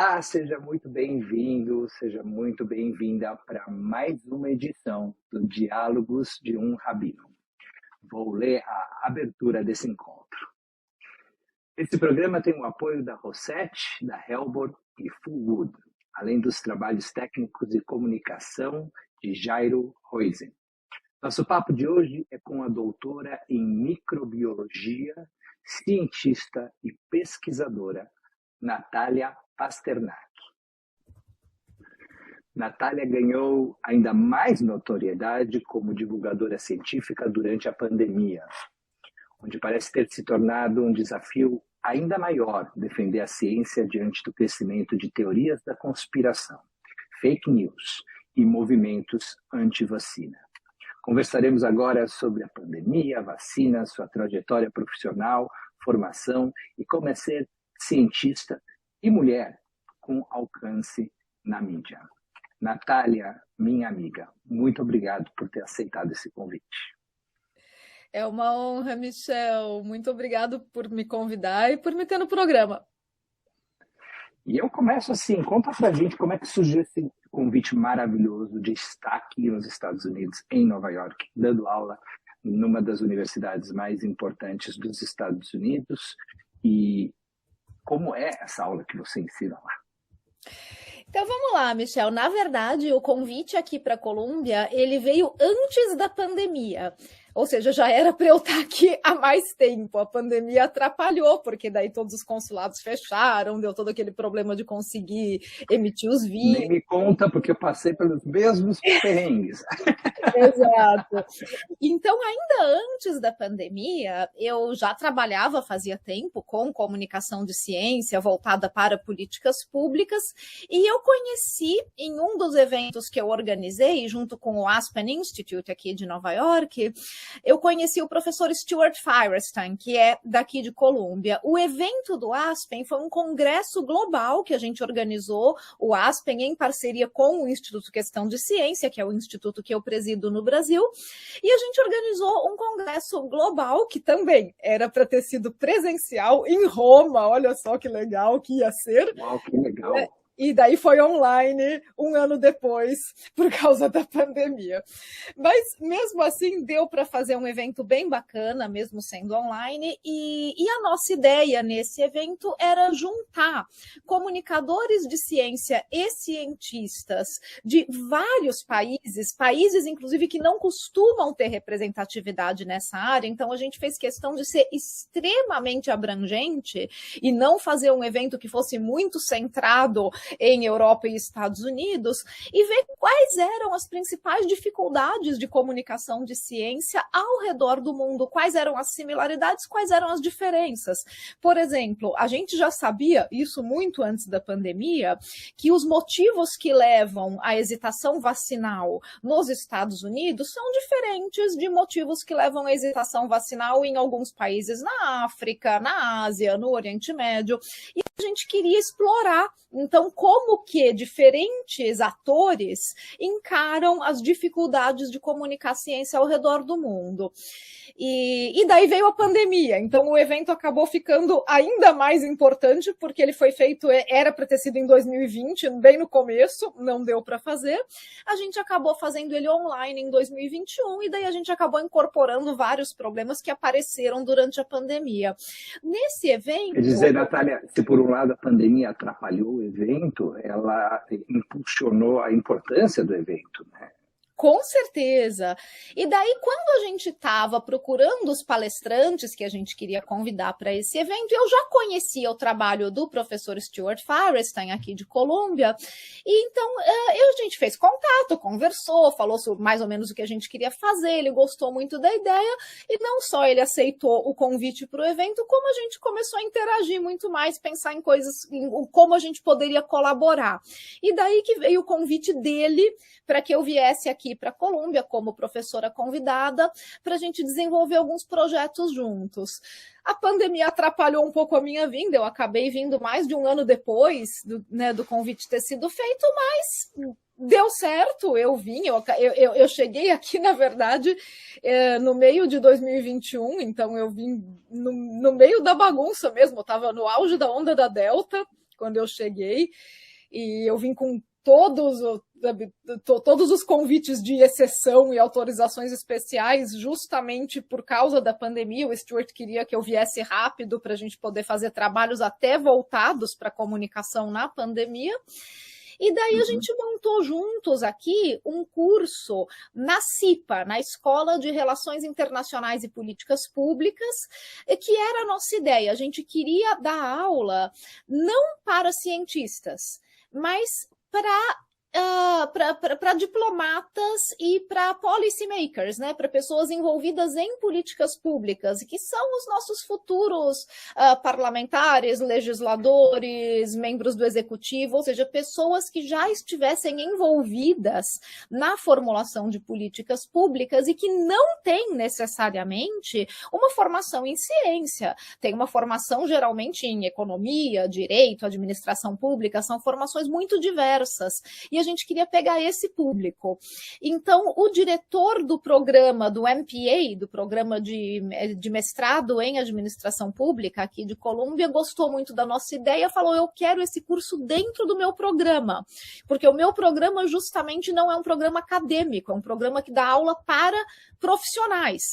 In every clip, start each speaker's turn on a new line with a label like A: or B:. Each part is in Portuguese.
A: Olá, seja muito bem-vindo, seja muito bem-vinda para mais uma edição do Diálogos de um Rabino. Vou ler a abertura desse encontro. Esse programa tem o apoio da Rosette, da Helbor e Fullwood, além dos trabalhos técnicos de comunicação de Jairo Roisen. Nosso papo de hoje é com a doutora em microbiologia, cientista e pesquisadora Natália Pasternak. Natália ganhou ainda mais notoriedade como divulgadora científica durante a pandemia, onde parece ter se tornado um desafio ainda maior defender a ciência diante do crescimento de teorias da conspiração, fake news e movimentos anti-vacina. Conversaremos agora sobre a pandemia, a vacina, sua trajetória profissional, formação e como é ser cientista e mulher com alcance na mídia. Natália, minha amiga, muito obrigado por ter aceitado esse convite.
B: É uma honra, Michel. Muito obrigado por me convidar e por me ter no programa.
A: E eu começo assim, conta pra gente como é que surgiu esse convite maravilhoso de estar aqui nos Estados Unidos, em Nova York, dando aula numa das universidades mais importantes dos Estados Unidos. E como é essa aula que você ensina lá?
B: Então vamos lá, Michel. Na verdade, o convite aqui para a Colômbia, ele veio antes da pandemia. Ou seja, já era para eu estar aqui há mais tempo. A pandemia atrapalhou, porque daí todos os consulados fecharam, deu todo aquele problema de conseguir emitir os vistos.
A: Nem me conta, porque eu passei pelos mesmos perrengues.
B: Exato. Então, ainda antes da pandemia, eu já trabalhava fazia tempo com comunicação de ciência voltada para políticas públicas, e eu conheci em um dos eventos que eu organizei, junto com o Aspen Institute aqui de Nova York, eu conheci o professor Stuart Firestein, que é daqui de Colômbia. O evento do Aspen foi um congresso global que a gente organizou, o Aspen em parceria com o Instituto Questão de Ciência, que é o instituto que eu presido no Brasil, e a gente organizou um congresso global, que também era para ter sido presencial, em Roma. Olha só que legal que ia ser.
A: Uau, que legal!
B: E daí foi online um ano depois, por causa da pandemia. Mas mesmo assim deu para fazer um evento bem bacana, mesmo sendo online, e a nossa ideia nesse evento era juntar comunicadores de ciência e cientistas de vários países inclusive que não costumam ter representatividade nessa área. Então a gente fez questão de ser extremamente abrangente e não fazer um evento que fosse muito centrado em Europa e Estados Unidos, e ver quais eram as principais dificuldades de comunicação de ciência ao redor do mundo, quais eram as similaridades, quais eram as diferenças. Por exemplo, a gente já sabia, isso muito antes da pandemia, que os motivos que levam à hesitação vacinal nos Estados Unidos são diferentes de motivos que levam à hesitação vacinal em alguns países na África, na Ásia, no Oriente Médio, e a gente queria explorar, então, como que diferentes atores encaram as dificuldades de comunicar ciência ao redor do mundo. E daí veio a pandemia, então o evento acabou ficando ainda mais importante, porque ele foi feito, era para ter sido em 2020, bem no começo, não deu para fazer. A gente acabou fazendo ele online em 2021, e daí a gente acabou incorporando vários problemas que apareceram durante a pandemia. Nesse evento...
A: Quer dizer, Natália, se por um lado a pandemia atrapalhou o evento, ela impulsionou a importância do evento, né?
B: Com certeza. E daí, quando a gente estava procurando os palestrantes que a gente queria convidar para esse evento, eu já conhecia o trabalho do professor Stuart Firestein, aqui de Colômbia, e então a gente fez contato, conversou, falou sobre mais ou menos o que a gente queria fazer, ele gostou muito da ideia, e não só ele aceitou o convite para o evento, como a gente começou a interagir muito mais, pensar em coisas, em como a gente poderia colaborar. E daí que veio o convite dele para que eu viesse aqui para a Colômbia como professora convidada, para a gente desenvolver alguns projetos juntos. A pandemia atrapalhou um pouco a minha vinda, eu acabei vindo mais de um ano depois do convite ter sido feito, mas deu certo, eu vim, eu cheguei aqui, na verdade, no meio de 2021, então eu vim no meio da bagunça mesmo, eu estava no auge da onda da Delta, quando eu cheguei, e eu vim com todos os convites de exceção e autorizações especiais justamente por causa da pandemia. O Stuart queria que eu viesse rápido para a gente poder fazer trabalhos até voltados para a comunicação na pandemia. E daí a gente montou juntos aqui um curso na CIPA, na Escola de Relações Internacionais e Políticas Públicas, que era a nossa ideia. A gente queria dar aula não para cientistas, mas para diplomatas e para policy makers, né, para pessoas envolvidas em políticas públicas, que são os nossos futuros parlamentares, legisladores, membros do executivo, ou seja, pessoas que já estivessem envolvidas na formulação de políticas públicas e que não têm necessariamente uma formação em ciência, tem uma formação geralmente em economia, direito, administração pública, são formações muito diversas. E a gente queria pegar esse público. Então, o diretor do programa do MPA, do programa de mestrado em administração pública aqui de Colômbia, gostou muito da nossa ideia, falou, eu quero esse curso dentro do meu programa, porque o meu programa justamente não é um programa acadêmico, é um programa que dá aula para profissionais.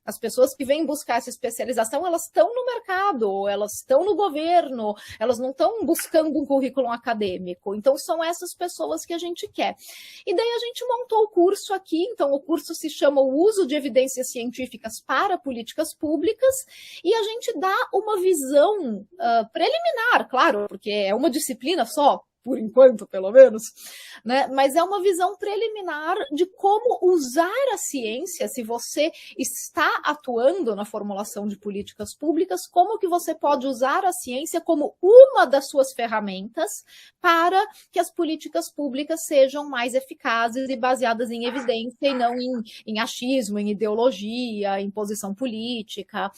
B: As pessoas que vêm buscar essa especialização, elas estão no mercado, elas estão no governo, elas não estão buscando um currículo acadêmico. Então, são essas pessoas que a gente quer. E daí a gente montou o curso aqui. Então, o curso se chama O Uso de Evidências Científicas para Políticas Públicas, e a gente dá uma visão preliminar, claro, porque é uma disciplina só, por enquanto, pelo menos, né? Mas é uma visão preliminar de como usar a ciência, se você está atuando na formulação de políticas públicas, como que você pode usar a ciência como uma das suas ferramentas para que as políticas públicas sejam mais eficazes e baseadas em evidência e não em achismo, em ideologia, em posição política.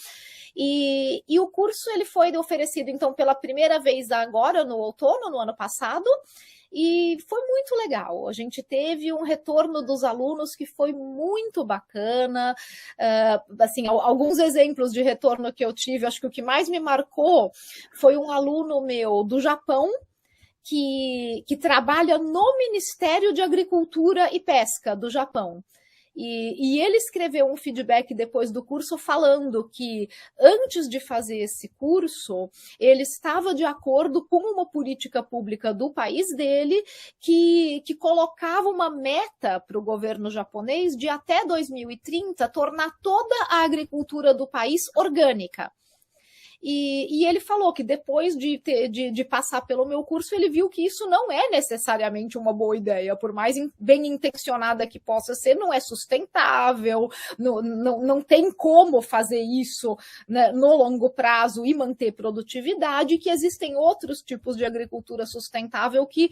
B: E o curso ele foi oferecido, então, pela primeira vez agora, no outono, no ano passado, e foi muito legal. A gente teve um retorno dos alunos que foi muito bacana. Assim, alguns exemplos de retorno que eu tive, acho que o que mais me marcou foi um aluno meu do Japão, que trabalha no Ministério de Agricultura e Pesca do Japão. E ele escreveu um feedback depois do curso falando que, antes de fazer esse curso, ele estava de acordo com uma política pública do país dele que colocava uma meta para o governo japonês de, até 2030, tornar toda a agricultura do país orgânica. E ele falou que depois de passar pelo meu curso, ele viu que isso não é necessariamente uma boa ideia, por mais bem intencionada que possa ser, não é sustentável, não tem como fazer isso, né, no longo prazo e manter produtividade, que existem outros tipos de agricultura sustentável que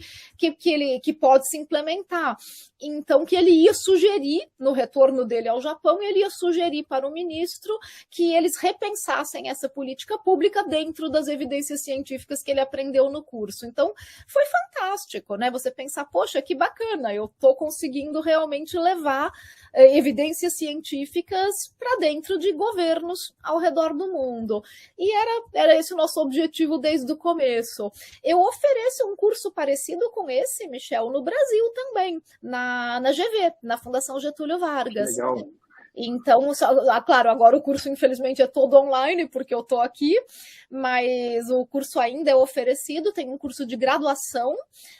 B: pode se implementar. Então, que ele ia sugerir, no retorno dele ao Japão, ele ia sugerir para o ministro que eles repensassem essa política pública dentro das evidências científicas que ele aprendeu no curso. Então, foi fantástico, né? Você pensar, poxa, que bacana, eu estou conseguindo realmente levar evidências científicas para dentro de governos ao redor do mundo. E era esse o nosso objetivo desde o começo. Eu ofereço um curso parecido com esse, Michel, no Brasil também, na GV, na Fundação Getúlio Vargas.
A: Legal.
B: Então, claro, agora o curso infelizmente é todo online, porque eu estou aqui, mas o curso ainda é oferecido, tem um curso de graduação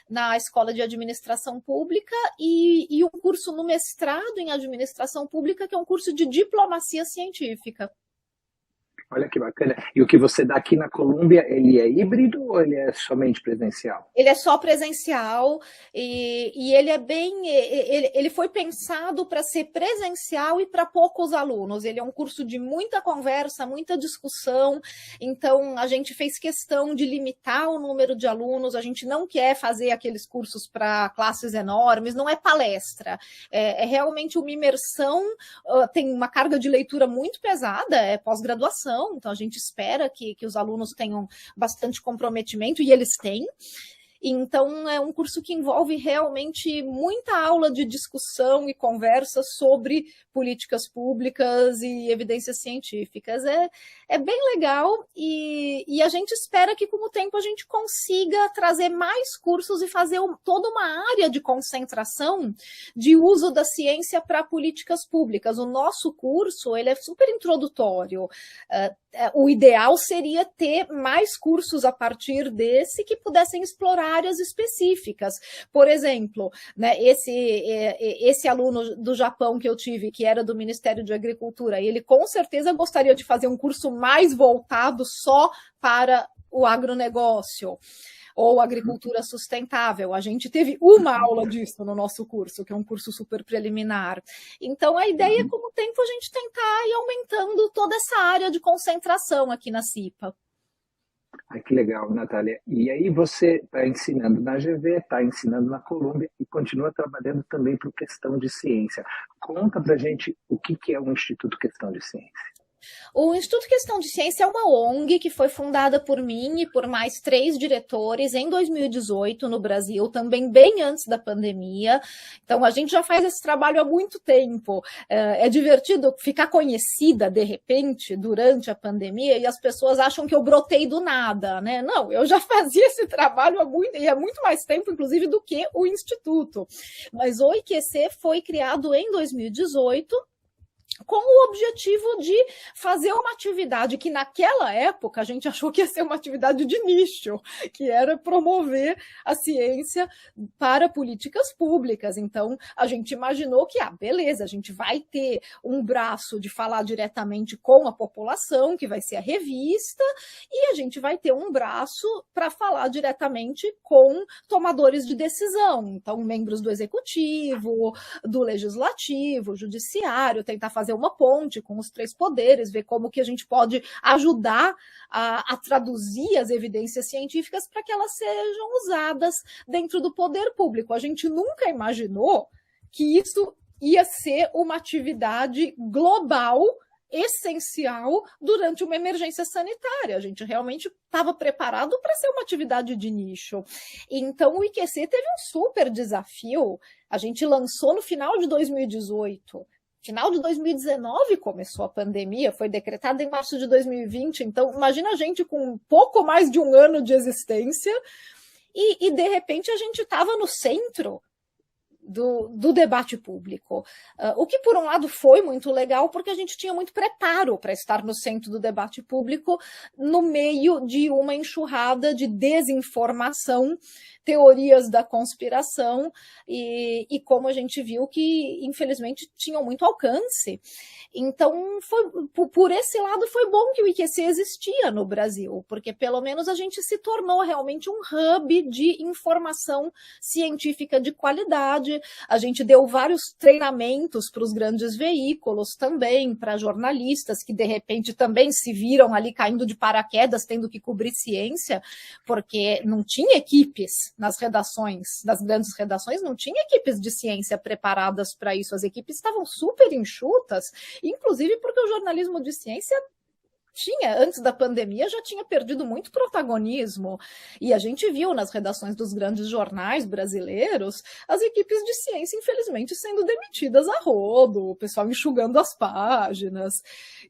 B: na Escola de Administração Pública e um curso no mestrado em Administração Pública, que é um curso de diplomacia científica.
A: Olha que bacana. E o que você dá aqui na Colômbia, ele é híbrido ou ele é somente presencial?
B: Ele é só presencial e ele é ele foi pensado para ser presencial e para poucos alunos. Ele é um curso de muita conversa, muita discussão, então a gente fez questão de limitar o número de alunos, a gente não quer fazer aqueles cursos para classes enormes, não é palestra, é realmente uma imersão, tem uma carga de leitura muito pesada, é pós-graduação, então a gente espera que os alunos tenham bastante comprometimento, e eles têm. Então, é um curso que envolve realmente muita aula de discussão e conversa sobre políticas públicas e evidências científicas. É bem legal e a gente espera que, com o tempo, a gente consiga trazer mais cursos e fazer toda uma área de concentração de uso da ciência para políticas públicas. O nosso curso ele é super introdutório. O ideal seria ter mais cursos a partir desse que pudessem explorar áreas específicas. Por exemplo, né, esse aluno do Japão que eu tive, que era do Ministério de Agricultura, ele com certeza gostaria de fazer um curso mais voltado só para o agronegócio ou agricultura sustentável. A gente teve uma aula disso no nosso curso, que é um curso super preliminar. Então, a ideia é, com o tempo, a gente tentar ir aumentando toda essa área de concentração aqui na CIPA.
A: Ai, que legal, Natália. E aí você está ensinando na GV, está ensinando na Colômbia e continua trabalhando também por Questão de Ciência. Conta para a gente o que é o Instituto Questão de Ciência.
B: O Instituto Questão de Ciência é uma ONG que foi fundada por mim e por mais 3 diretores em 2018 no Brasil, também bem antes da pandemia. Então, a gente já faz esse trabalho há muito tempo. É divertido ficar conhecida, de repente, durante a pandemia, e as pessoas acham que eu brotei do nada, né? Não, eu já fazia esse trabalho há muito mais tempo, inclusive, do que o Instituto. Mas o IQC foi criado em 2018, com o objetivo de fazer uma atividade que naquela época a gente achou que ia ser uma atividade de nicho, que era promover a ciência para políticas públicas. Então, a gente imaginou que, beleza, a gente vai ter um braço de falar diretamente com a população, que vai ser a revista, e a gente vai ter um braço para falar diretamente com tomadores de decisão. Então, membros do executivo, do legislativo, judiciário, tentar fazer uma ponte com os 3 poderes, ver como que a gente pode ajudar a traduzir as evidências científicas para que elas sejam usadas dentro do poder público. A gente nunca imaginou que isso ia ser uma atividade global, essencial, durante uma emergência sanitária. A gente realmente estava preparado para ser uma atividade de nicho. Então, o IQC teve um super desafio. A gente lançou no final de 2018. Final de 2019 começou a pandemia, foi decretada em março de 2020, então imagina a gente com um pouco mais de um ano de existência e de repente a gente estava no centro do debate público. O que, por um lado, foi muito legal, porque a gente tinha muito preparo para estar no centro do debate público, no meio de uma enxurrada de desinformação, teorias da conspiração, e como a gente viu que, infelizmente, tinham muito alcance. Então, por esse lado, foi bom que o IQC existia no Brasil, porque pelo menos a gente se tornou realmente um hub de informação científica de qualidade. A gente deu vários treinamentos para os grandes veículos também, para jornalistas que, de repente, também se viram ali caindo de paraquedas, tendo que cobrir ciência, porque não tinha equipes nas redações, das grandes redações, não tinha equipes de ciência preparadas para isso. As equipes estavam super enxutas, inclusive porque o jornalismo de ciência antes da pandemia, já tinha perdido muito protagonismo, e a gente viu nas redações dos grandes jornais brasileiros as equipes de ciência, infelizmente, sendo demitidas a rodo, o pessoal enxugando as páginas,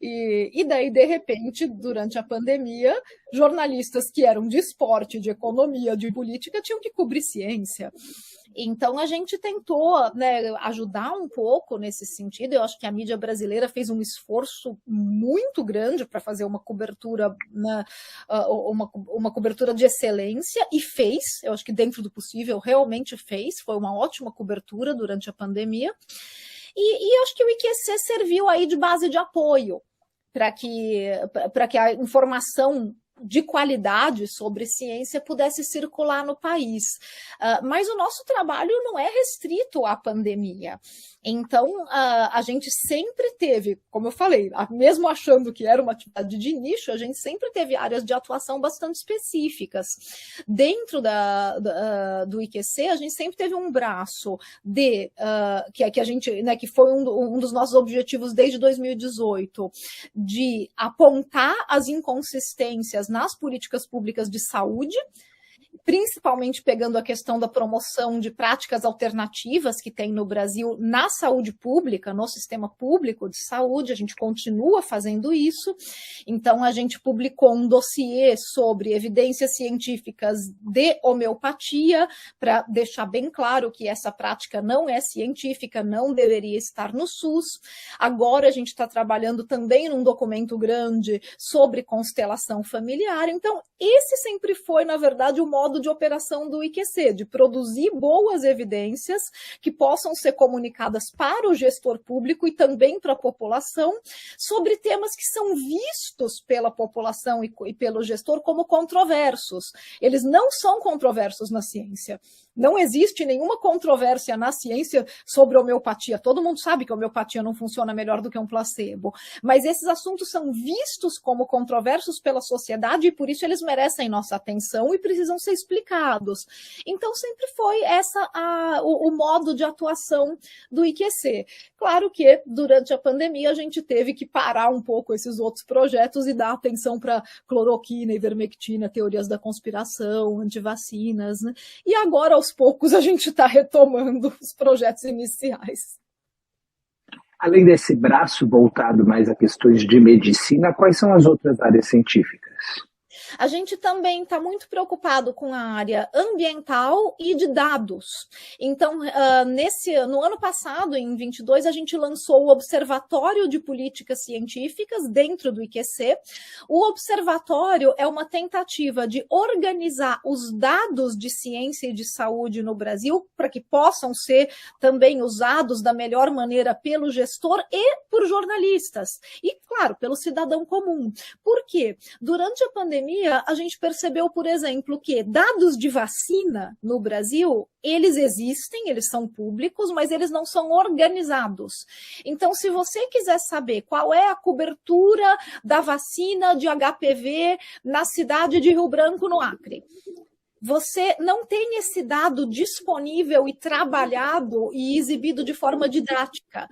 B: e daí, de repente, durante a pandemia, jornalistas que eram de esporte, de economia, de política, tinham que cobrir ciência. Então, a gente tentou, né, ajudar um pouco nesse sentido. Eu acho que a mídia brasileira fez um esforço muito grande para fazer uma cobertura, né, uma cobertura de excelência, e fez. Eu acho que dentro do possível realmente fez. Foi uma ótima cobertura durante a pandemia. E eu acho que o IQC serviu aí de base de apoio para que a informação de qualidade sobre ciência pudesse circular no país. Mas o nosso trabalho não é restrito à pandemia. Então, a gente sempre teve, como eu falei, mesmo achando que era uma atividade de nicho, a gente sempre teve áreas de atuação bastante específicas. Dentro do IQC, a gente sempre teve um braço que a gente, né, que foi um dos nossos objetivos desde 2018, de apontar as inconsistências nas políticas públicas de saúde, principalmente pegando a questão da promoção de práticas alternativas que tem no Brasil na saúde pública, no sistema público de saúde, a gente continua fazendo isso. Então, a gente publicou um dossiê sobre evidências científicas de homeopatia, para deixar bem claro que essa prática não é científica, não deveria estar no SUS. Agora a gente está trabalhando também num documento grande sobre constelação familiar. Então, esse sempre foi, na verdade, o modo de operação do IQC, de produzir boas evidências que possam ser comunicadas para o gestor público e também para a população, sobre temas que são vistos pela população e pelo gestor como controversos. Eles não são controversos na ciência. Não existe nenhuma controvérsia na ciência sobre homeopatia. Todo mundo sabe que a homeopatia não funciona melhor do que um placebo. Mas esses assuntos são vistos como controversos pela sociedade e por isso eles merecem nossa atenção e precisam ser explicados. Então sempre foi o modo de atuação do IQC. Claro que durante a pandemia a gente teve que parar um pouco esses outros projetos e dar atenção para cloroquina, ivermectina, teorias da conspiração, antivacinas, né? E agora, aos poucos, a gente está retomando os projetos iniciais.
A: Além desse braço voltado mais a questões de medicina, quais são as outras áreas científicas?
B: A gente também está muito preocupado com a área ambiental e de dados. Então, no ano passado, em 22, a gente lançou o Observatório de Políticas Científicas dentro do IQC. O observatório é uma tentativa de organizar os dados de ciência e de saúde no Brasil para que possam ser também usados da melhor maneira pelo gestor e por jornalistas. E, claro, pelo cidadão comum. Por quê? Durante a pandemia, a gente percebeu, por exemplo, que dados de vacina no Brasil, eles existem, eles são públicos, mas eles não são organizados. Então, se você quiser saber qual é a cobertura da vacina de HPV na cidade de Rio Branco, no Acre, você não tem esse dado disponível e trabalhado e exibido de forma didática.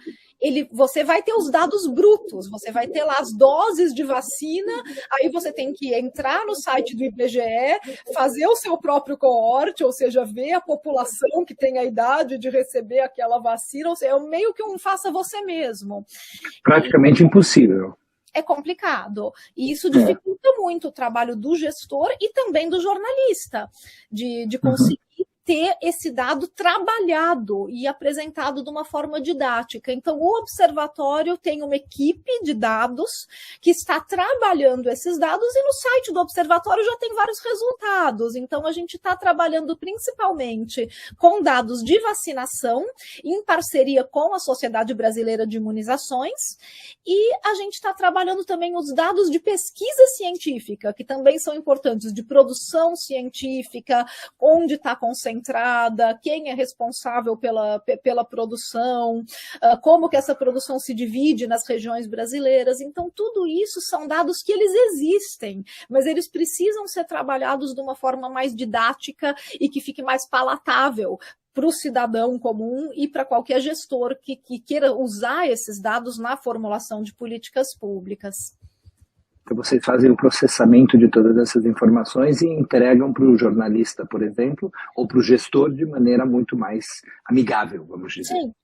B: Você vai ter os dados brutos, você vai ter lá as doses de vacina, aí você tem que entrar no site do IBGE, fazer o seu próprio coorte, ou seja, ver a população que tem a idade de receber aquela vacina, ou seja, é meio que um faça você mesmo.
A: Praticamente impossível.
B: É complicado. E isso dificulta muito o trabalho do gestor e também do jornalista, de conseguir ter esse dado trabalhado e apresentado de uma forma didática. Então, o observatório tem uma equipe de dados que está trabalhando esses dados e no site do observatório já tem vários resultados. Então, a gente está trabalhando principalmente com dados de vacinação, em parceria com a Sociedade Brasileira de Imunizações, e a gente está trabalhando também os dados de pesquisa científica, que também são importantes, de produção científica, onde está concentrada, quem é responsável pela produção, como que essa produção se divide nas regiões brasileiras. Então, tudo isso são dados que eles existem, mas eles precisam ser trabalhados de uma forma mais didática e que fique mais palatável para o cidadão comum e para qualquer gestor que queira usar esses dados na formulação de políticas públicas.
A: Então, vocês fazem o processamento de todas essas informações e entregam para o jornalista, por exemplo, ou para o gestor de maneira muito mais amigável, vamos dizer.
B: Sim.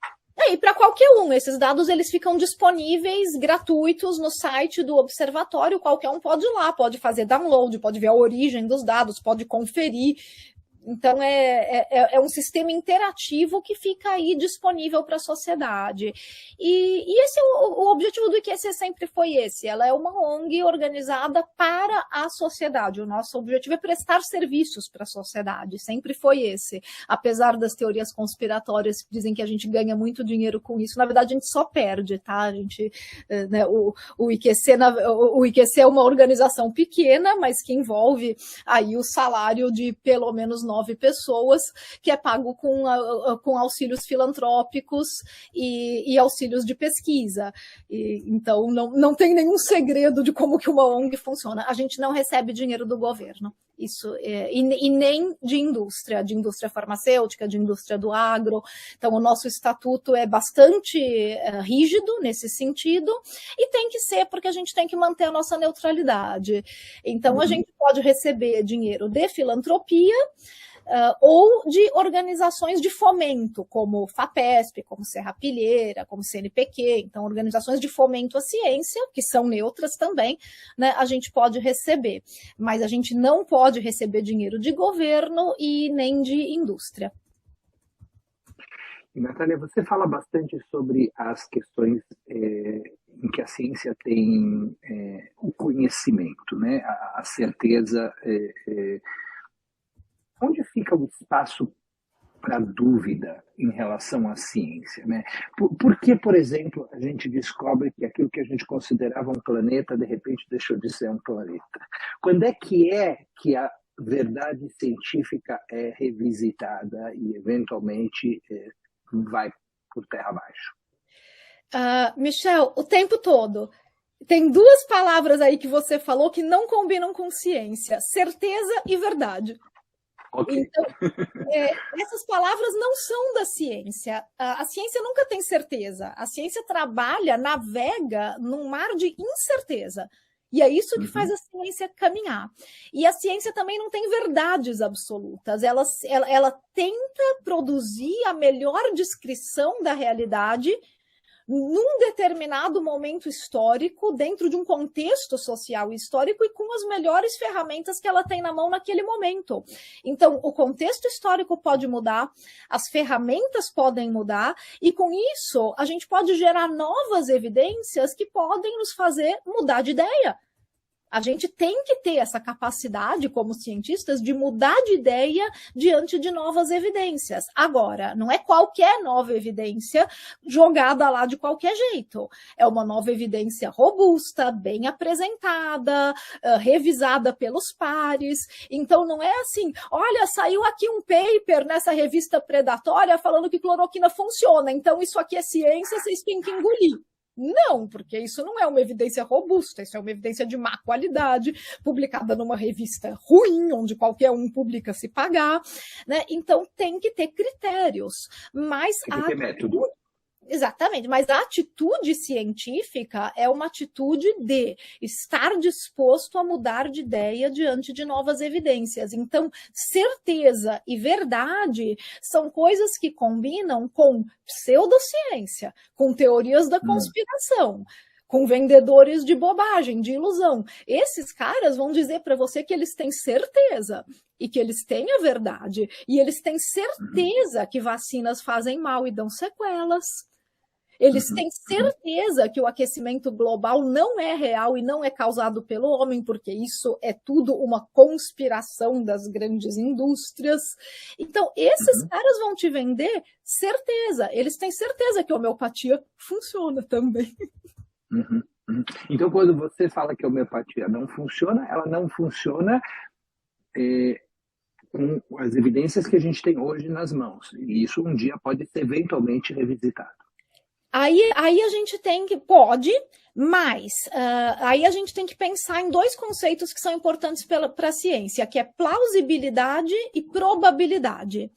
B: E para qualquer um, esses dados eles ficam disponíveis, gratuitos, no site do observatório, qualquer um pode ir lá, pode fazer download, pode ver a origem dos dados, pode conferir. Então, é um sistema interativo que fica aí disponível para a sociedade. E esse é o objetivo do IQC sempre foi esse. Ela é uma ONG organizada para a sociedade. O nosso objetivo é prestar serviços para a sociedade. Sempre foi esse. Apesar das teorias conspiratórias que dizem que a gente ganha muito dinheiro com isso, na verdade, a gente só perde, tá? A gente, né, o IQC é uma organização pequena, mas que envolve aí o salário de pelo menos 9 pessoas, que é pago com auxílios filantrópicos e auxílios de pesquisa. Então, não tem nenhum segredo de como que uma ONG funciona. A gente não recebe dinheiro do governo. E nem de indústria farmacêutica, de indústria do agro. Então, o nosso estatuto é bastante rígido nesse sentido, e tem que ser porque a gente tem que manter a nossa neutralidade. Então, a gente pode receber dinheiro de filantropia, ou de organizações de fomento, como FAPESP, como Serra Pilheira, como CNPq, então organizações de fomento à ciência, que são neutras também, né, a gente pode receber, mas a gente não pode receber dinheiro de governo e nem de indústria.
A: E, Natália, você fala bastante sobre as questões em que a ciência tem o conhecimento, né, a certeza. Onde fica o espaço para dúvida em relação à ciência, né? Por que, por exemplo, a gente descobre que aquilo que a gente considerava um planeta, de repente, deixou de ser um planeta? Quando é que a verdade científica é revisitada e, eventualmente, vai por terra abaixo?
B: Michel, o tempo todo. Tem duas palavras aí que você falou que não combinam com ciência: certeza e verdade.
A: Okay.
B: Então, essas palavras não são da ciência. A ciência nunca tem certeza. A ciência navega num mar de incerteza. E é isso que faz a ciência caminhar. E a ciência também não tem verdades absolutas. Ela tenta produzir a melhor descrição da realidade num determinado momento histórico, dentro de um contexto social e histórico, e com as melhores ferramentas que ela tem na mão naquele momento. Então, o contexto histórico pode mudar, as ferramentas podem mudar, e com isso a gente pode gerar novas evidências que podem nos fazer mudar de ideia. A gente tem que ter essa capacidade, como cientistas, de mudar de ideia diante de novas evidências. Agora, não é qualquer nova evidência jogada lá de qualquer jeito. É uma nova evidência robusta, bem apresentada, revisada pelos pares. Então, não é assim, olha, saiu aqui um paper nessa revista predatória falando que cloroquina funciona, então isso aqui é ciência, vocês têm que engolir. Não, porque isso não é uma evidência robusta, isso é uma evidência de má qualidade, publicada numa revista ruim, onde qualquer um publica se pagar, né? Então tem que ter critérios, mas
A: tem que ter método.
B: Exatamente, mas a atitude científica é uma atitude de estar disposto a mudar de ideia diante de novas evidências. Então, certeza e verdade são coisas que combinam com pseudociência, com teorias da conspiração, com vendedores de bobagem, de ilusão. Esses caras vão dizer para você que eles têm certeza e que eles têm a verdade, e eles têm certeza que vacinas fazem mal e dão sequelas. Eles têm certeza que o aquecimento global não é real e não é causado pelo homem, porque isso é tudo uma conspiração das grandes indústrias. Então, esses caras vão te vender certeza. Eles têm certeza que a homeopatia funciona também.
A: Então, quando você fala que a homeopatia não funciona, ela não funciona com as evidências que a gente tem hoje nas mãos. E isso um dia pode ser eventualmente revisitado.
B: Aí a gente pode, mas aí a gente tem que pensar em dois conceitos que são importantes para a ciência, que é plausibilidade e probabilidade.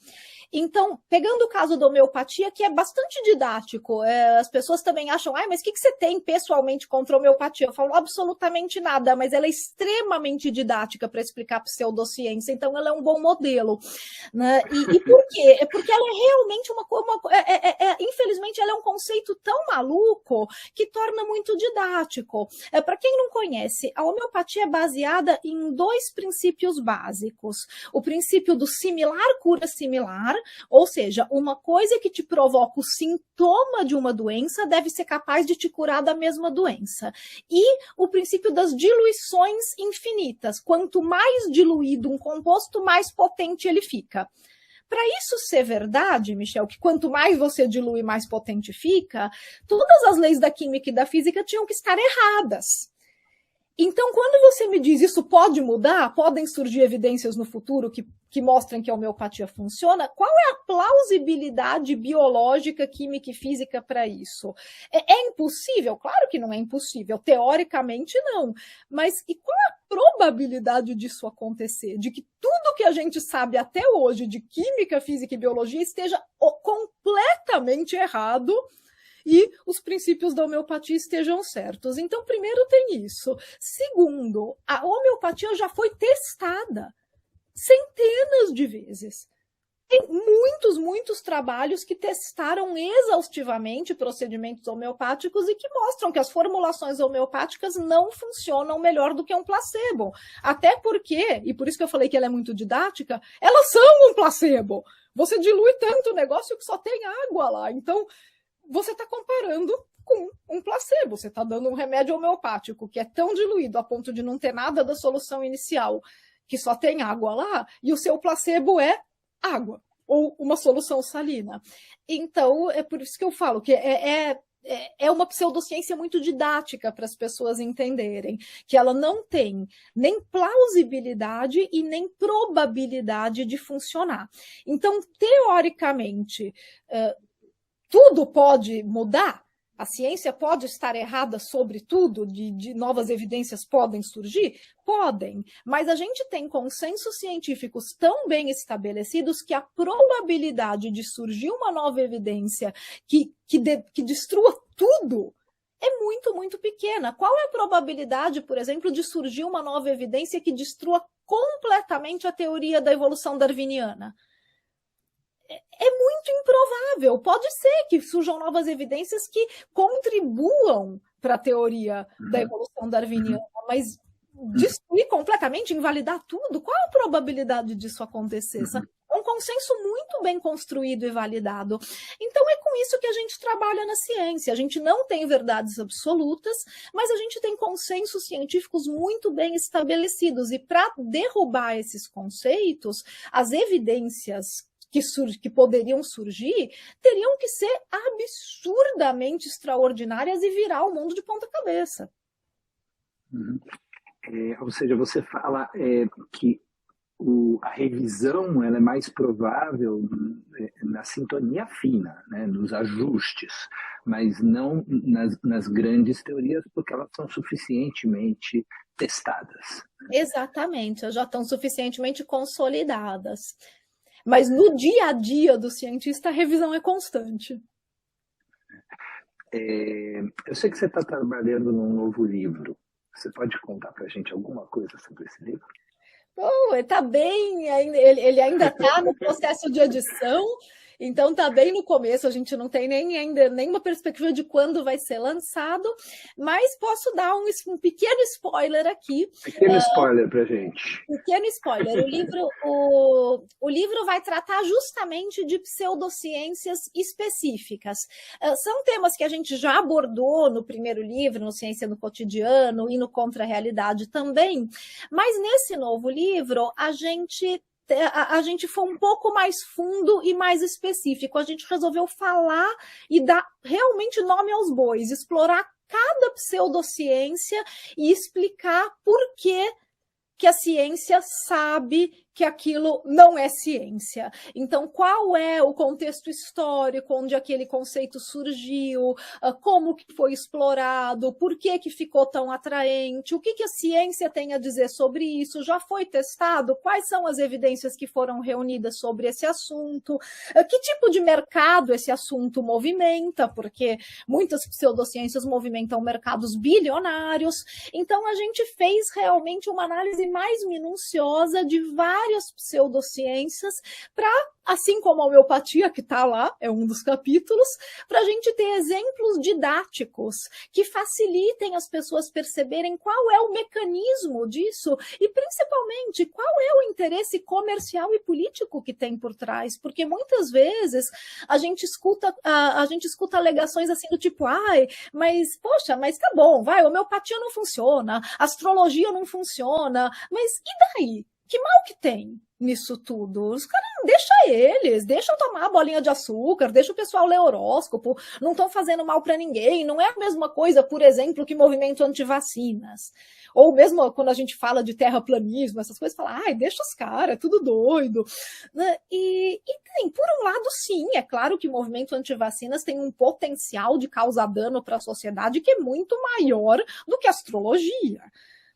B: Então, pegando o caso da homeopatia, que é bastante didático, as pessoas também acham, mas o que você tem pessoalmente contra a homeopatia? Eu falo absolutamente nada, mas ela é extremamente didática para explicar pseudociência, então ela é um bom modelo. Né? E por quê? É porque ela é realmente infelizmente, ela é um conceito tão maluco que torna muito didático. Para quem não conhece, a homeopatia é baseada em dois princípios básicos. O princípio do similar cura similar, ou seja, uma coisa que te provoca o sintoma de uma doença deve ser capaz de te curar da mesma doença. E o princípio das diluições infinitas. Quanto mais diluído um composto, mais potente ele fica. Para isso ser verdade, Michel, que quanto mais você dilui, mais potente fica, todas as leis da química e da física tinham que estar erradas. Então, quando você me diz isso pode mudar, podem surgir evidências no futuro que mostrem que a homeopatia funciona, qual é a plausibilidade biológica, química e física para isso? É impossível? Claro que não é impossível, teoricamente não. Mas e qual é a probabilidade disso acontecer, de que tudo que a gente sabe até hoje de química, física e biologia esteja completamente errado e os princípios da homeopatia estejam certos. Então, primeiro tem isso. Segundo, a homeopatia já foi testada centenas de vezes. Tem muitos trabalhos que testaram exaustivamente procedimentos homeopáticos e que mostram que as formulações homeopáticas não funcionam melhor do que um placebo. Até porque, e por isso que eu falei que ela é muito didática, elas são um placebo. Você dilui tanto o negócio que só tem água lá. Então, você está comparando com um placebo. Você está dando um remédio homeopático que é tão diluído a ponto de não ter nada da solução inicial, que só tem água lá, e o seu placebo é água, ou uma solução salina. Então, é por isso que eu falo que é uma pseudociência muito didática para as pessoas entenderem, que ela não tem nem plausibilidade e nem probabilidade de funcionar. Então, teoricamente, tudo pode mudar, a ciência pode estar errada sobre tudo, de novas evidências podem surgir? Podem, mas a gente tem consensos científicos tão bem estabelecidos que a probabilidade de surgir uma nova evidência que destrua tudo é muito pequena. Qual é a probabilidade, por exemplo, de surgir uma nova evidência que destrua completamente a teoria da evolução darwiniana? É muito improvável. Pode ser que surjam novas evidências que contribuam para a teoria da evolução darwiniana, mas destruir completamente, invalidar tudo, qual a probabilidade disso acontecer? É um consenso muito bem construído e validado. Então é com isso que a gente trabalha na ciência. A gente não tem verdades absolutas, mas a gente tem consensos científicos muito bem estabelecidos. E para derrubar esses conceitos, as evidências que poderiam surgir, teriam que ser absurdamente extraordinárias e virar o mundo de ponta cabeça.
A: Ou seja, você fala que a revisão ela é mais provável na sintonia fina, né, nos ajustes, mas não nas grandes teorias, porque elas são suficientemente testadas.
B: Exatamente, já estão suficientemente consolidadas. Mas no dia a dia do cientista, a revisão é constante.
A: Eu sei que você está trabalhando num novo livro. Você pode contar para a gente alguma coisa sobre esse livro?
B: Bom, ele está bem, ele ainda está no processo de edição, então está bem no começo, a gente não tem ainda nenhuma perspectiva de quando vai ser lançado, mas posso dar um pequeno spoiler aqui.
A: Pequeno spoiler para a gente.
B: Pequeno spoiler. O livro vai tratar justamente de pseudociências específicas. São temas que a gente já abordou no primeiro livro, no Ciência no Cotidiano e no Contra a Realidade também, mas nesse novo livro a gente foi um pouco mais fundo e mais específico. A gente resolveu falar e dar realmente nome aos bois, explorar cada pseudociência e explicar por que a ciência sabe que aquilo não é ciência. Então, qual é o contexto histórico onde aquele conceito surgiu, como que foi explorado, por que ficou tão atraente, o que a ciência tem a dizer sobre isso, já foi testado, quais são as evidências que foram reunidas sobre esse assunto, que tipo de mercado esse assunto movimenta, porque muitas pseudociências movimentam mercados bilionários. Então, a gente fez realmente uma análise mais minuciosa de várias pseudociências para, assim como a homeopatia, que está lá, é um dos capítulos, para a gente ter exemplos didáticos que facilitem as pessoas perceberem qual é o mecanismo disso e, principalmente, qual é o interesse comercial e político que tem por trás, porque muitas vezes a gente escuta alegações assim do tipo, mas tá bom, a homeopatia não funciona, a astrologia não funciona, mas e daí? Que mal que tem nisso tudo? Os caras, deixa eu tomar a bolinha de açúcar, deixa o pessoal ler horóscopo, não estão fazendo mal para ninguém, não é a mesma coisa, por exemplo, que movimento antivacinas. Ou mesmo quando a gente fala de terraplanismo, essas coisas, fala, deixa os caras, é tudo doido. E tem, por um lado, sim, é claro que o movimento antivacinas tem um potencial de causar dano para a sociedade que é muito maior do que a astrologia.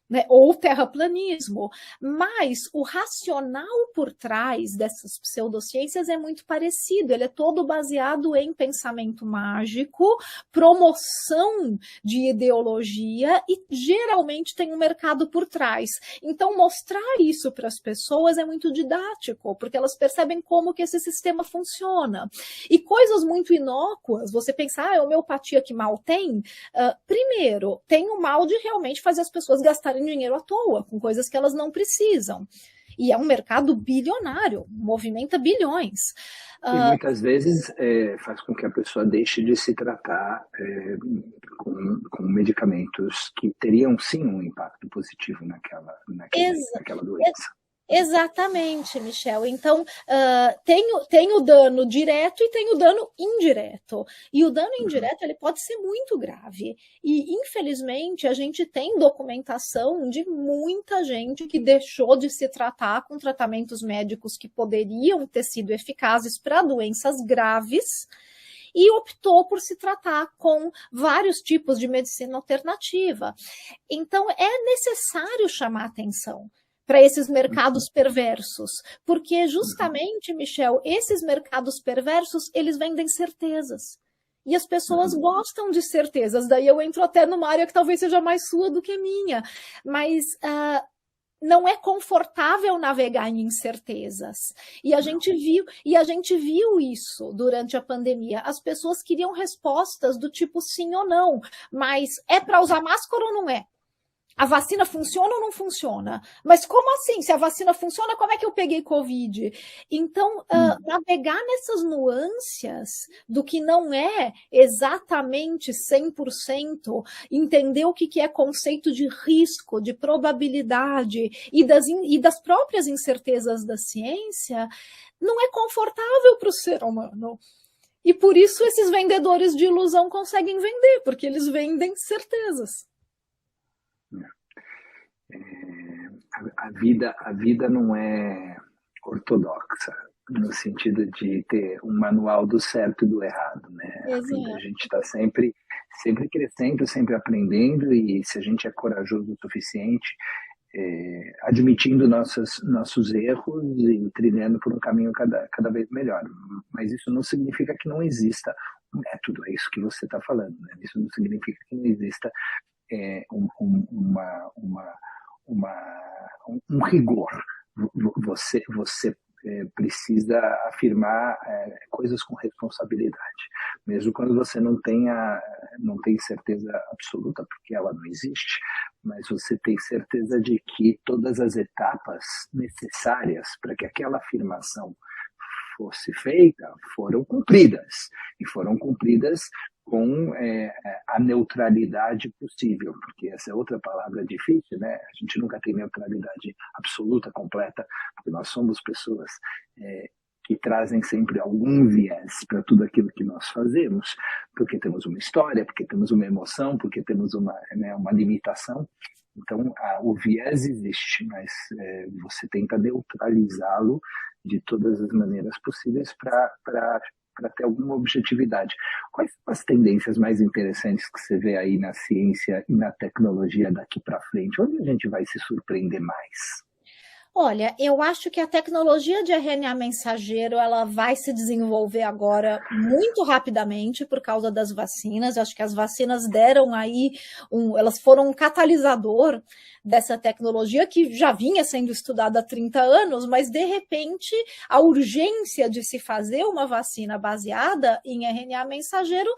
B: né, ou terraplanismo, mas o racional por trás dessas pseudociências é muito parecido, ele é todo baseado em pensamento mágico, promoção de ideologia e geralmente tem um mercado por trás. Então mostrar isso para as pessoas é muito didático, porque elas percebem como que esse sistema funciona. E coisas muito inócuas, você pensar, é homeopatia que mal tem? Primeiro, tem o mal de realmente fazer as pessoas gastarem dinheiro à toa, com coisas que elas não precisam. E é um mercado bilionário, movimenta bilhões.
A: E muitas vezes faz com que a pessoa deixe de se tratar com medicamentos que teriam sim um impacto positivo naquela doença.
B: Exatamente, Michel. Então, tem o dano direto e tem o dano indireto. E o dano indireto ele pode ser muito grave. E, infelizmente, a gente tem documentação de muita gente que deixou de se tratar com tratamentos médicos que poderiam ter sido eficazes para doenças graves e optou por se tratar com vários tipos de medicina alternativa. Então, é necessário chamar atenção para esses mercados perversos, porque justamente, Michel, esses mercados perversos, eles vendem certezas. E as pessoas gostam de certezas, daí eu entro até numa área que talvez seja mais sua do que minha, mas não é confortável navegar em incertezas. E a gente viu isso durante a pandemia. As pessoas queriam respostas do tipo sim ou não, mas é para usar máscara ou não é? A vacina funciona ou não funciona? Mas como assim? Se a vacina funciona, como é que eu peguei Covid? Então, navegar nessas nuances do que não é exatamente 100%, entender o que é conceito de risco, de probabilidade e das próprias incertezas da ciência, não é confortável para o ser humano. E por isso esses vendedores de ilusão conseguem vender, porque eles vendem certezas.
A: A vida não é ortodoxa, no sentido de ter um manual do certo e do errado, né? A gente está sempre crescendo, sempre aprendendo, e se a gente é corajoso o suficiente, admitindo nossos erros e trilhando por um caminho cada vez melhor. Mas isso não significa que não exista um método, é isso que você está falando, né? Isso não significa que não exista um rigor. Você precisa afirmar coisas com responsabilidade, mesmo quando você não tem certeza absoluta, porque ela não existe, mas você tem certeza de que todas as etapas necessárias para que aquela afirmação fosse feita foram cumpridas, e foram cumpridas com a neutralidade possível, porque essa é outra palavra difícil, né? A gente nunca tem neutralidade absoluta, completa, porque nós somos pessoas que trazem sempre algum viés para tudo aquilo que nós fazemos, porque temos uma história, porque temos uma emoção, porque temos uma limitação. Então, o viés existe, mas você tenta neutralizá-lo de todas as maneiras possíveis para ter alguma objetividade. Quais são as tendências mais interessantes que você vê aí na ciência e na tecnologia daqui para frente? Onde a gente vai se surpreender mais?
B: Olha, eu acho que a tecnologia de RNA mensageiro ela vai se desenvolver agora muito rapidamente por causa das vacinas. Eu acho que as vacinas deram aí, elas foram um catalisador dessa tecnologia que já vinha sendo estudada há 30 anos, mas de repente a urgência de se fazer uma vacina baseada em RNA mensageiro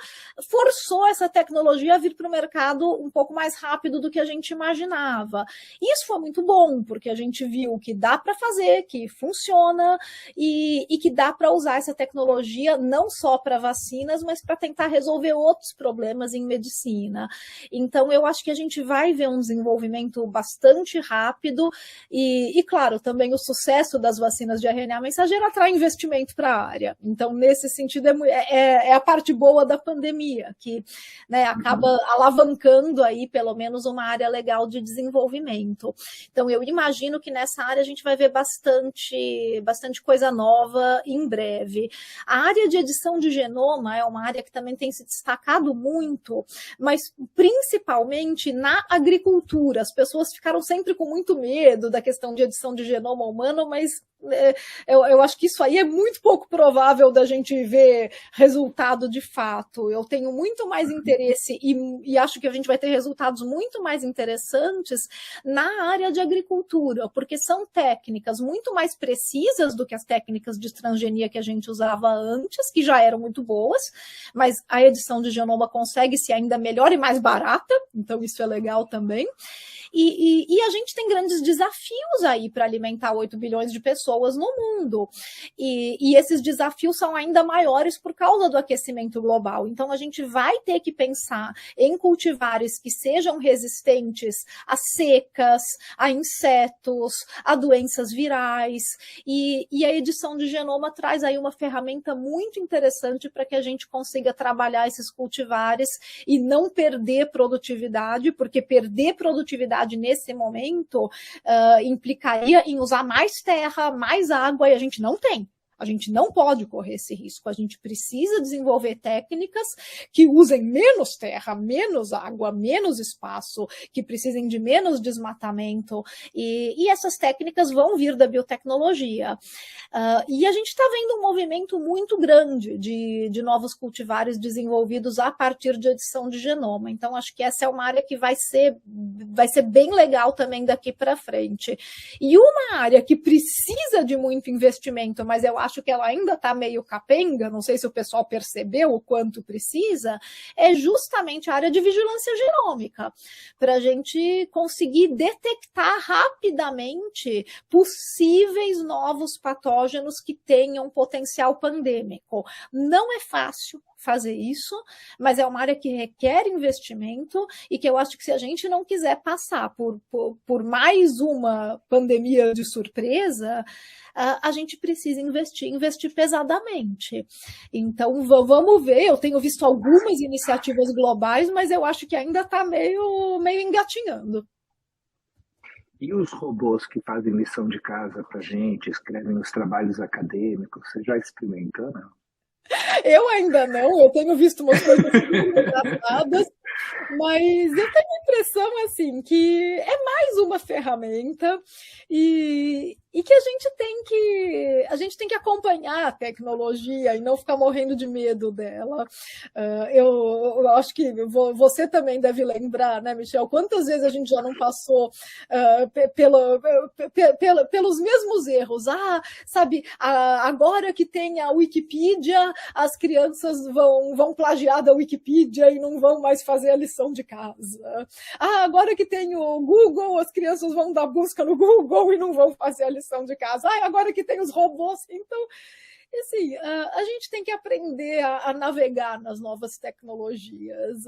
B: forçou essa tecnologia a vir para o mercado um pouco mais rápido do que a gente imaginava. E isso foi muito bom, porque a gente viu que dá para fazer, que funciona e que dá para usar essa tecnologia não só para vacinas, mas para tentar resolver outros problemas em medicina. Então, eu acho que a gente vai ver um desenvolvimento bastante rápido e claro, também o sucesso das vacinas de RNA mensageiro atrai investimento para a área. Então, nesse sentido, é a parte boa da pandemia, que, né, acaba alavancando aí, pelo menos, uma área legal de desenvolvimento. Então, eu imagino que nessa área área a gente vai ver bastante coisa nova em breve. A área de edição de genoma é uma área que também tem se destacado muito, mas principalmente na agricultura. As pessoas ficaram sempre com muito medo da questão de edição de genoma humano, mas eu acho que isso aí é muito pouco provável da gente ver resultado de fato. Eu tenho muito mais interesse e acho que a gente vai ter resultados muito mais interessantes na área de agricultura, porque são técnicas muito mais precisas do que as técnicas de transgenia que a gente usava antes, que já eram muito boas, mas a edição de genoma consegue ser ainda melhor e mais barata, então isso é legal também. E a gente tem grandes desafios aí para alimentar 8 bilhões de pessoas no mundo. E esses desafios são ainda maiores por causa do aquecimento global. Então, a gente vai ter que pensar em cultivares que sejam resistentes a secas, a insetos, a doenças virais. E a edição de genoma traz aí uma ferramenta muito interessante para que a gente consiga trabalhar esses cultivares e não perder produtividade, porque perder produtividade nesse momento implicaria em usar mais terra, mais água, e a gente não tem. A gente não pode correr esse risco. A gente precisa desenvolver técnicas que usem menos terra, menos água, menos espaço, que precisem de menos desmatamento. E essas técnicas vão vir da biotecnologia. E a gente está vendo um movimento muito grande de novos cultivares desenvolvidos a partir de edição de genoma. Então, acho que essa é uma área que vai ser bem legal também daqui para frente. E uma área que precisa de muito investimento, mas eu acho que ela ainda está meio capenga, não sei se o pessoal percebeu o quanto precisa, é justamente a área de vigilância genômica, para a gente conseguir detectar rapidamente possíveis novos patógenos que tenham potencial pandêmico. Não é fácil fazer isso, mas é uma área que requer investimento e que eu acho que se a gente não quiser passar por mais uma pandemia de surpresa, a gente precisa investir pesadamente. Então, vamos ver, eu tenho visto algumas iniciativas globais, mas eu acho que ainda está meio engatinhando.
A: E os robôs que fazem lição de casa para a gente, escrevem os trabalhos acadêmicos, você já experimentou, não?
B: Eu ainda não, eu tenho visto umas coisas muito engraçadas, mas eu tenho a impressão assim, que é mais uma ferramenta e que a gente tem que acompanhar a tecnologia e não ficar morrendo de medo dela. Eu acho que você também deve lembrar, né, Michel, quantas vezes a gente já não passou pelos mesmos erros. Sabe, agora que tem a Wikipedia, as crianças vão plagiar da Wikipedia e não vão mais fazer a lição de casa. Agora que tem o Google, as crianças vão dar busca no Google e não vão fazer a lição de casa. Agora que tem os robôs, então... Assim, a gente tem que aprender a navegar nas novas tecnologias.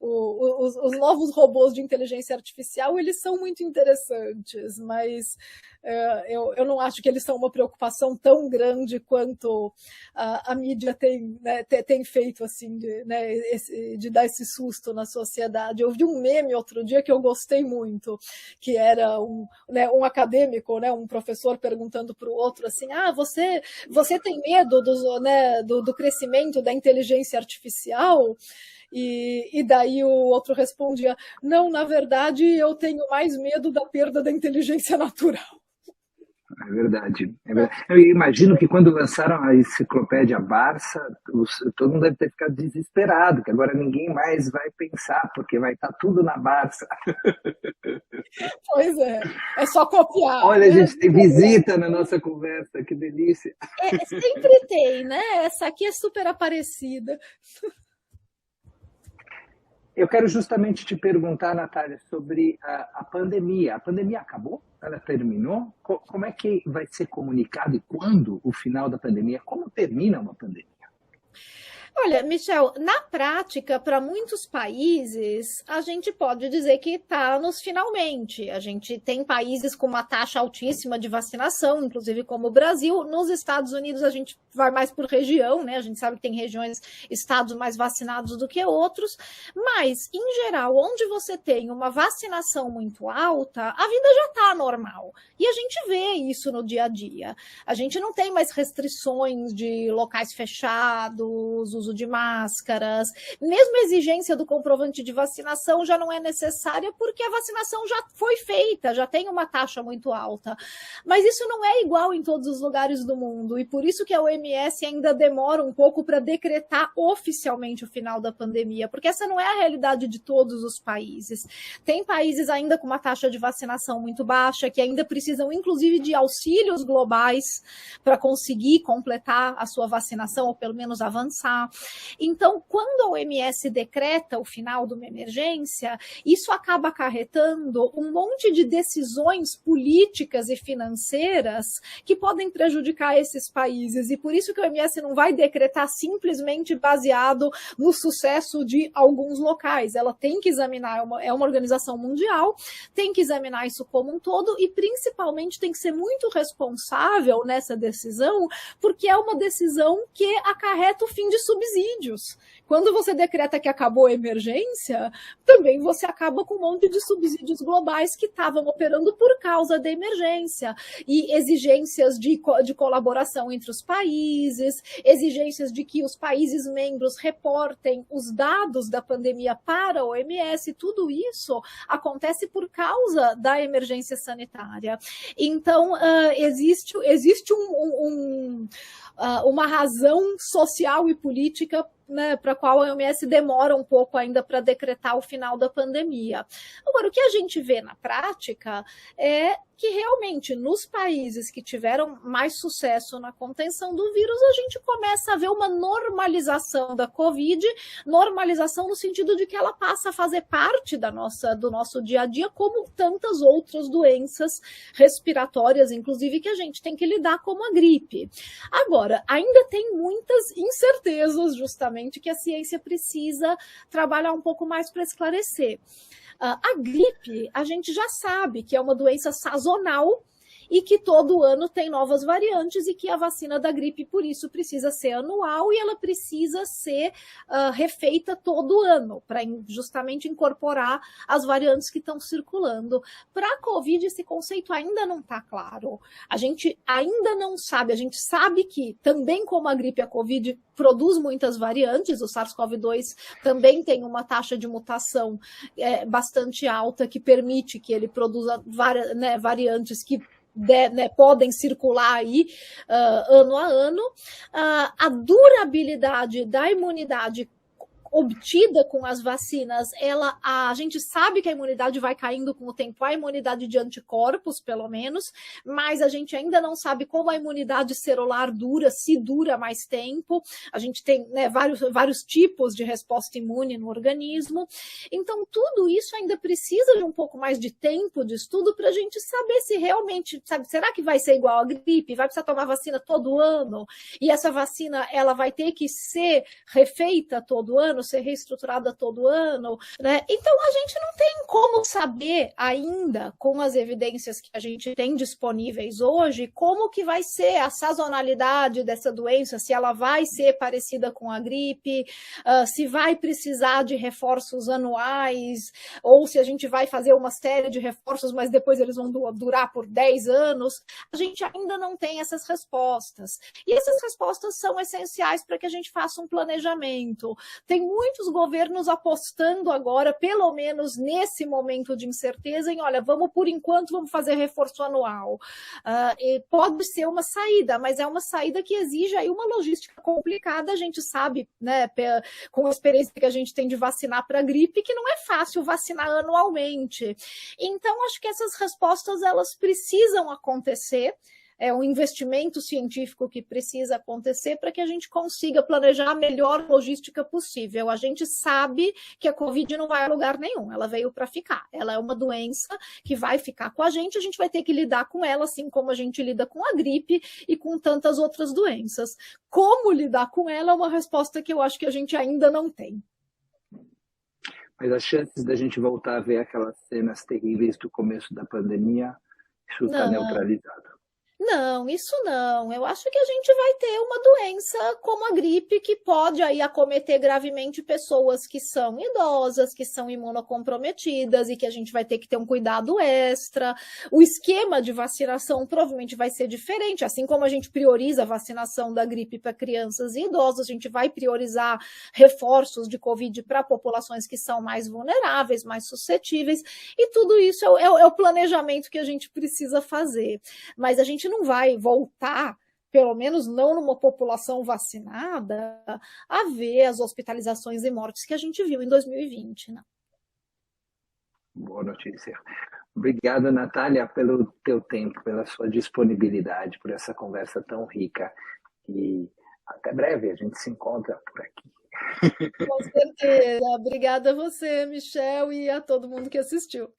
B: Os novos robôs de inteligência artificial, eles são muito interessantes, mas eu não acho que eles são uma preocupação tão grande quanto a mídia tem feito, assim, de dar esse susto na sociedade. Eu vi um meme outro dia que eu gostei muito, que era um acadêmico, né, um professor perguntando para o outro assim, você tem medo do crescimento da inteligência artificial? E daí o outro respondia, não, na verdade eu tenho mais medo da perda da inteligência natural.
A: É verdade. Eu imagino que quando lançaram a enciclopédia Barça, todo mundo deve ter ficado desesperado, que agora ninguém mais vai pensar, porque vai estar tudo na Barça.
B: Pois é só copiar.
A: Olha, a gente tem visita na nossa conversa, que delícia.
B: Sempre tem, né? Essa aqui é super aparecida.
A: Eu quero justamente te perguntar, Natália, sobre a pandemia. A pandemia acabou? Ela terminou? Como é que vai ser comunicado e quando o final da pandemia? Como termina uma pandemia?
B: Olha, Michel, na prática, para muitos países, a gente pode dizer que está nos finalmente. A gente tem países com uma taxa altíssima de vacinação, inclusive como o Brasil. Nos Estados Unidos, a gente vai mais por região, né? A gente sabe que tem regiões, estados mais vacinados do que outros. Mas, em geral, onde você tem uma vacinação muito alta, a vida já está normal. E a gente vê isso no dia a dia. A gente não tem mais restrições de locais fechados, uso de máscaras, mesmo a exigência do comprovante de vacinação já não é necessária porque a vacinação já foi feita, já tem uma taxa muito alta. Mas isso não é igual em todos os lugares do mundo e por isso que a OMS ainda demora um pouco para decretar oficialmente o final da pandemia, porque essa não é a realidade de todos os países. Tem países ainda com uma taxa de vacinação muito baixa, que ainda precisam inclusive de auxílios globais para conseguir completar a sua vacinação ou pelo menos avançar. Então, quando a OMS decreta o final de uma emergência, isso acaba acarretando um monte de decisões políticas e financeiras que podem prejudicar esses países. E por isso que a OMS não vai decretar simplesmente baseado no sucesso de alguns locais. Ela tem que examinar, é uma organização mundial, tem que examinar isso como um todo e, principalmente, tem que ser muito responsável nessa decisão, porque é uma decisão que acarreta o fim de subsídios. Quando você decreta que acabou a emergência, também você acaba com um monte de subsídios globais que estavam operando por causa da emergência. E exigências de colaboração entre os países, exigências de que os países membros reportem os dados da pandemia para a OMS, tudo isso acontece por causa da emergência sanitária. Então, existe uma razão social e política, né, para a qual a OMS demora um pouco ainda para decretar o final da pandemia. Agora, o que a gente vê na prática é que realmente nos países que tiveram mais sucesso na contenção do vírus, a gente começa a ver uma normalização da Covid, normalização no sentido de que ela passa a fazer parte do nosso dia a dia, como tantas outras doenças respiratórias, inclusive, que a gente tem que lidar, como a gripe. Agora, ainda tem muitas incertezas, justamente, que a ciência precisa trabalhar um pouco mais para esclarecer. A gripe, a gente já sabe que é uma doença sazonal e que todo ano tem novas variantes e que a vacina da gripe, por isso, precisa ser anual e ela precisa ser refeita todo ano, para justamente incorporar as variantes que estão circulando. Para a Covid, esse conceito ainda não está claro. A gente ainda não sabe, a gente sabe que, também como a gripe e a Covid produz muitas variantes, o SARS-CoV-2 também tem uma taxa de mutação bastante alta que permite que ele produza variantes que podem circular aí ano a ano. A durabilidade da imunidade obtida com as vacinas, a gente sabe que a imunidade vai caindo com o tempo, a imunidade de anticorpos, pelo menos, mas a gente ainda não sabe como a imunidade celular dura, se dura mais tempo. A gente tem, né, vários tipos de resposta imune no organismo. Então, tudo isso ainda precisa de um pouco mais de tempo de estudo para a gente saber se realmente, será que vai ser igual à gripe? Vai precisar tomar vacina todo ano? E essa vacina, ela vai ter que ser refeita todo ano, ser reestruturada todo ano, né? Então a gente não tem como saber ainda, com as evidências que a gente tem disponíveis hoje, como que vai ser a sazonalidade dessa doença, se ela vai ser parecida com a gripe, se vai precisar de reforços anuais, ou se a gente vai fazer uma série de reforços, mas depois eles vão durar por 10 anos. A gente ainda não tem essas respostas. E essas respostas são essenciais para que a gente faça um planejamento. Tem muitos governos apostando agora, pelo menos nesse momento de incerteza, em, olha, por enquanto, vamos fazer reforço anual. E pode ser uma saída, mas é uma saída que exige aí uma logística complicada, a gente sabe, né, com a experiência que a gente tem de vacinar para a gripe, que não é fácil vacinar anualmente. Então, acho que essas respostas, elas precisam acontecer. é um investimento científico que precisa acontecer para que a gente consiga planejar a melhor logística possível. A gente sabe que a Covid não vai a lugar nenhum, ela veio para ficar. Ela é uma doença que vai ficar com a gente vai ter que lidar com ela, assim como a gente lida com a gripe e com tantas outras doenças. Como lidar com ela é uma resposta que eu acho que a gente ainda não tem.
A: Mas as chances da gente voltar a ver aquelas cenas terríveis do começo da pandemia, isso está neutralizado.
B: Não, isso não. Eu acho que a gente vai ter uma doença como a gripe que pode aí acometer gravemente pessoas que são idosas, que são imunocomprometidas e que a gente vai ter que ter um cuidado extra. O esquema de vacinação provavelmente vai ser diferente, assim como a gente prioriza a vacinação da gripe para crianças e idosos, a gente vai priorizar reforços de Covid para populações que são mais vulneráveis, mais suscetíveis, e tudo isso é o planejamento que a gente precisa fazer. Mas a gente não vai voltar, pelo menos não numa população vacinada, a ver as hospitalizações e mortes que a gente viu em 2020. Né?
A: Boa notícia. Obrigado, Natália, pelo teu tempo, pela sua disponibilidade, por essa conversa tão rica. E até breve, a gente se encontra por aqui.
B: Com certeza. Obrigada a você, Michel, e a todo mundo que assistiu.